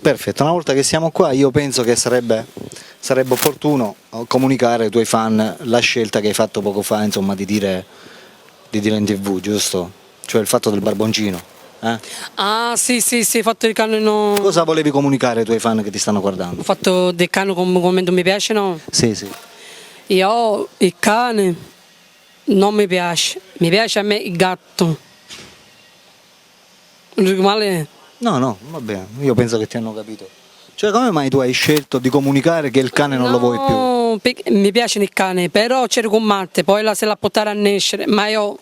Perfetto, una volta che siamo qua io penso che sarebbe opportuno comunicare ai tuoi fan la scelta che hai fatto poco fa, insomma, di dire in TV, giusto? Cioè il fatto del barboncino. Ah sì, fatto il cane no. Cosa volevi comunicare ai tuoi fan che ti stanno guardando? Ho fatto del cane come non mi piace, no? Sì, sì. Io il cane non mi piace a me il gatto. Non dico male? No, va bene, io penso che ti hanno capito. Cioè come mai tu hai scelto di comunicare che il cane non lo vuoi più? No, mi piace il cane, però c'è con Matte, poi se la portare a nascere, ma io...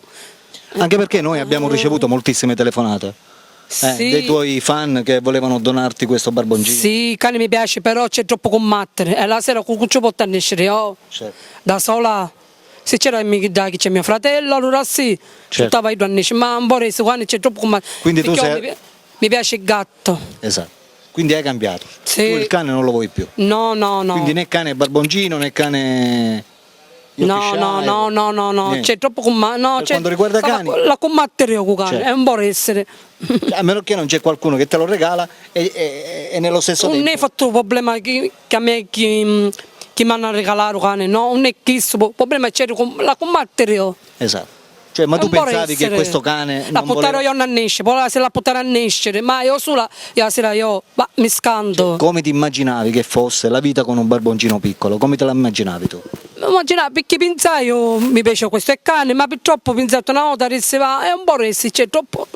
Anche perché noi abbiamo ricevuto moltissime telefonate Sì. dei tuoi fan che volevano donarti questo barboncino. Sì, il cane mi piace, però c'è troppo combattere. E la sera con ci porta a nascere io, Certo. da sola. Se c'era che c'è mio fratello, allora sì, Certo. stava io a nascere, ma un po' resto quando c'è troppo combattere. Quindi tu sei... Mi piace il gatto. Esatto. Quindi hai cambiato. Sì. Tu il cane non lo vuoi più. No. Quindi né cane barboncino né cane... No, c'è troppo combattere. No, per quanto riguarda cani... La combattere io con cane, Certo. è un po' essere. A meno che non c'è qualcuno che te lo regala e nello stesso tempo... Non è fatto problema che a me che mi hanno regalato cane, no, non è questo, il problema c'è la combattere io. Esatto. Cioè, ma tu pensavi che questo cane la non porterò voleva... io a nascere, poi se la porterò a nascere, ma io sola, la sera io mi scanto. Cioè, come ti immaginavi che fosse la vita con un barboncino piccolo? Come te la immaginavi tu? Immaginate, perché pensai io mi piace questo è cane, ma purtroppo ho pensato una volta che se va, è un po' resti, cioè troppo,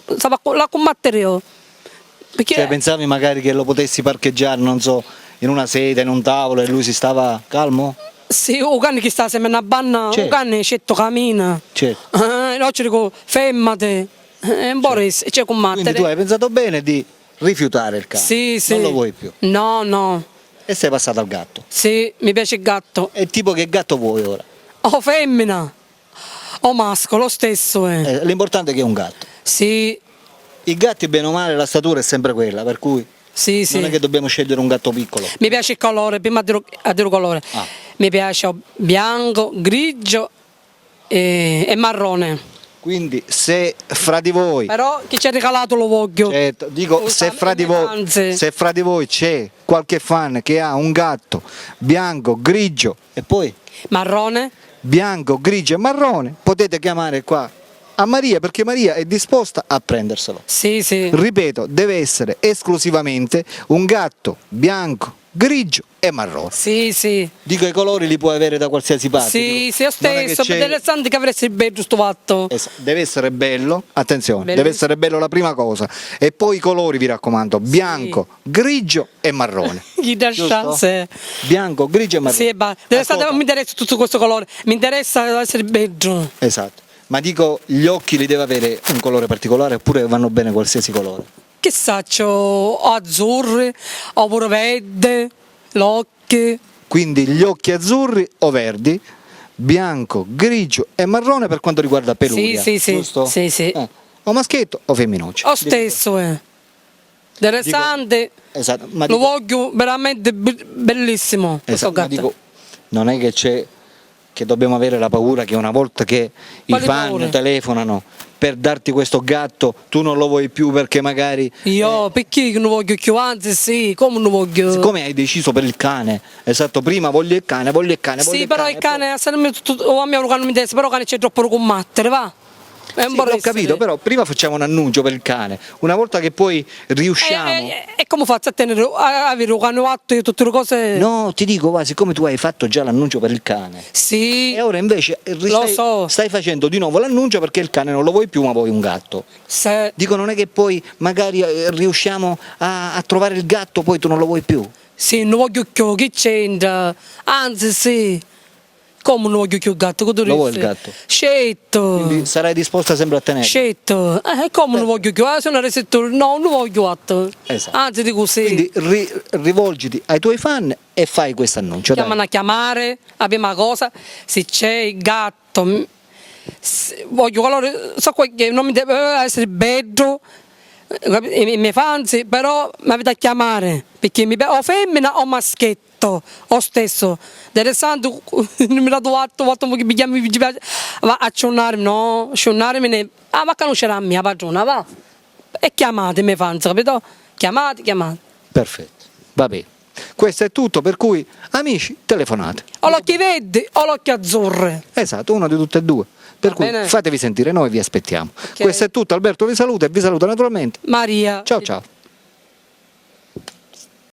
la combattere io. Perché... Cioè, pensavi magari che lo potessi parcheggiare, non so, in una sede, in un tavolo e lui si stava calmo? Sì, un cane che sta sempre in una banna, un cane certo cammina. Certo. No, ci dico, fermate, è un po' resti, c'è combattere. Quindi tu hai pensato bene di rifiutare il cane? Sì. Non lo vuoi più? No. E sei passato al gatto? Sì, mi piace il gatto. E tipo che gatto vuoi ora? O femmina, o maschio, lo stesso è. L'importante è che è un gatto. Sì. I gatti, bene o male, la statura è sempre quella, per cui Sì. non è che dobbiamo scegliere un gatto piccolo. Mi piace il colore, prima del colore. Mi piace bianco, grigio e marrone. Quindi se fra di voi... Però chi ci ha regalato lo voglio. Certo, dico, se fra di voi c'è qualche fan che ha un gatto bianco, grigio e poi marrone, bianco, grigio e marrone, potete chiamare qua a Maria, perché Maria è disposta a prenderselo. Sì. Ripeto, deve essere esclusivamente un gatto bianco, grigio e marrone. Sì. Dico, i colori li puoi avere da qualsiasi parte. Sì, io stesso, interessante che avresti bello questo fatto. Deve essere bello, attenzione, Bellissimo. deve essere bello la prima cosa. E poi i colori, vi raccomando, bianco, grigio e marrone. Gli dà chance. Bianco, grigio e marrone. Sì, non mi interessa tutto questo colore, mi interessa essere bello. Esatto. Ma dico, gli occhi li deve avere un colore particolare oppure vanno bene qualsiasi colore? Che saccio, azzurri, oppure verde, l'occhio. Quindi gli occhi azzurri o verdi, bianco, grigio e marrone per quanto riguarda peluria. Sì. Giusto? Sì. O maschietto o femminuccio. Lo stesso è. Interessante. Esatto. Ma lo voglio veramente bellissimo. Esatto, ma dico, non è che c'è che dobbiamo avere la paura che una volta che i fan telefonano per darti questo gatto tu non lo vuoi più perché magari io perché non voglio più, anzi sì, come non voglio. Siccome hai deciso per il cane, esatto, prima voglio il cane sì, però il cane a me non mi interessa, però il cane c'è troppo da combattere, va. Sì, ho capito, però prima facciamo un annuncio per il cane, una volta che poi riusciamo... E come faccio a avere un cane atto e tutte le cose? No, ti dico, va, siccome tu hai fatto già l'annuncio per il cane, sì, e ora invece stai facendo di nuovo l'annuncio perché il cane non lo vuoi più ma vuoi un gatto. Sì. Dico, non è che poi magari riusciamo a trovare il gatto, poi tu non lo vuoi più? Sì, non voglio più, che c'entra? Anzi sì. Come non voglio più il gatto? Lo vuoi il gatto? Scelto. Quindi sarai disposta sempre a tenerlo? Scelto. Come non voglio più? Se non resettore, no, non voglio gatto. Esatto. Anzi dico sì. Quindi rivolgiti ai tuoi fan e fai questo annuncio. Chiamano a chiamare, la prima cosa, se c'è il gatto, voglio colore, so che non mi deve essere bello, i miei fans, però mi avete a chiamare, perché o femmina o maschietto, o stesso. Interessante, non mi dato atto che mi chiami, va a cionarmi, no, cionarmi, ma conoscerà la mia padrona, va. E chiamate i miei fans, capito? Chiamate. Perfetto, va bene. Questo è tutto, per cui amici, telefonate. O l'occhio verdi o l'occhio azzurro. Esatto, uno di tutte e due. Per Va cui bene. fatevi sentire, noi vi aspettiamo. Questo è tutto, Alberto vi saluta e vi saluta naturalmente. Maria. Ciao ciao.